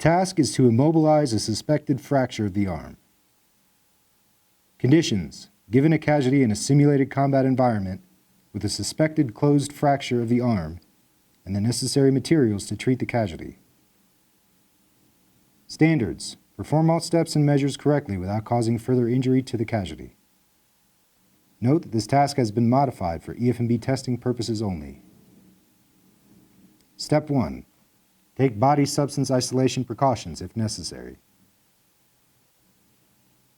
task is to immobilize a suspected fracture of the arm. Conditions: given a casualty in a simulated combat environment with a suspected closed fracture of the arm and the necessary materials to treat the casualty. Standards: perform all steps and measures correctly without causing further injury to the casualty. Note that this task has been modified for EFMB testing purposes only. Step 1. Take body substance isolation precautions if necessary.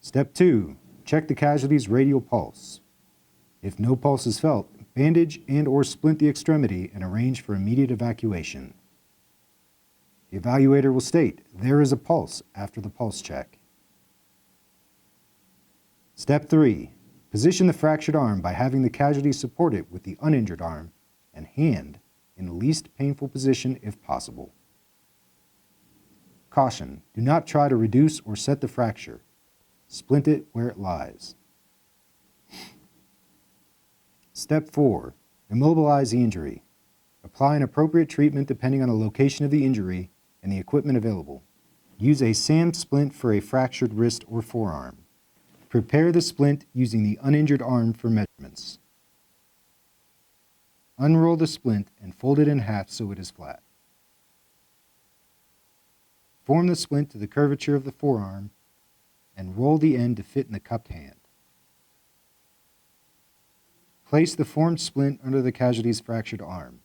Step 2. Check the casualty's radial pulse. If no pulse is felt, bandage and/or splint the extremity and arrange for immediate evacuation. The evaluator will state, "There is a pulse," after the pulse check. Step 3. Position the fractured arm by having the casualty support it with the uninjured arm and hand in the least painful position if possible. Caution: do not try to reduce or set the fracture. Splint it where it lies. Step 4. Immobilize the injury. Apply an appropriate treatment depending on the location of the injury and the equipment available. Use a SAM splint for a fractured wrist or forearm. Prepare the splint using the uninjured arm for measurements. Unroll the splint and fold it in half so it is flat. Form the splint to the curvature of the forearm and roll the end to fit in the cupped hand. Place the formed splint under the casualty's fractured arm.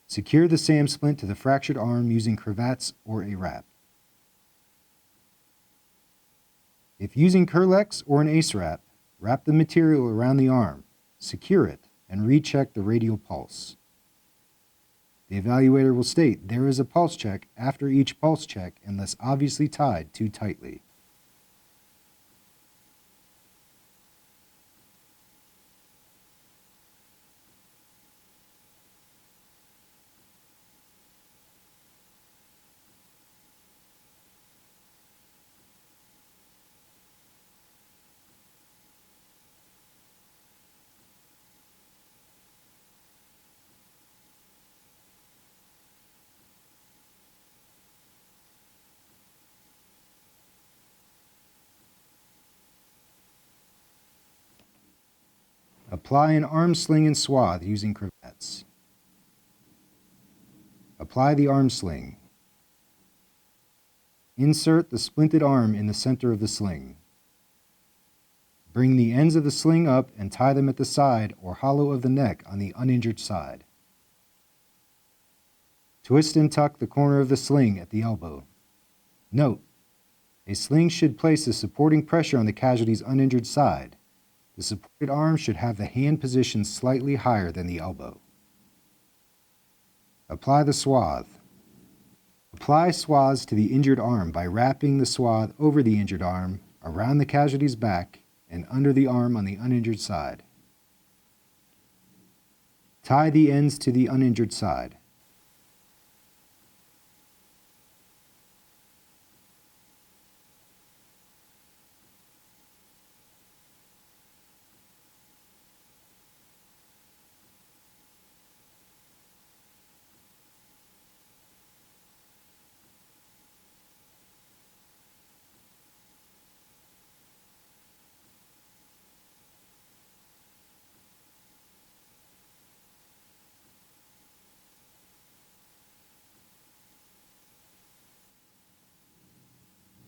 Secure the SAM splint to the fractured arm using cravats or a wrap. If using Curlex or an ACE wrap, wrap the material around the arm, secure it, and recheck the radial pulse. The evaluator will state, "There is a pulse check" after each pulse check unless obviously tied too tightly. Apply an arm sling and swathe using cravats. Apply the arm sling. Insert the splinted arm in the center of the sling. Bring the ends of the sling up and tie them at the side or hollow of the neck on the uninjured side. Twist and tuck the corner of the sling at the elbow. Note: a sling should place a supporting pressure on the casualty's uninjured side. The supported arm should have the hand positioned slightly higher than the elbow. Apply the swathe. Apply swathes to the injured arm by wrapping the swathe over the injured arm, around the casualty's back, and under the arm on the uninjured side. Tie the ends to the uninjured side.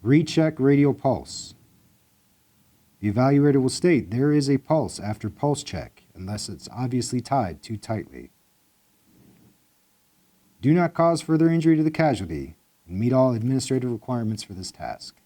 Recheck radial pulse. The evaluator will state, "There is a pulse" after pulse check, unless it's obviously tied too tightly. Do not cause further injury to the casualty and meet all administrative requirements for this task.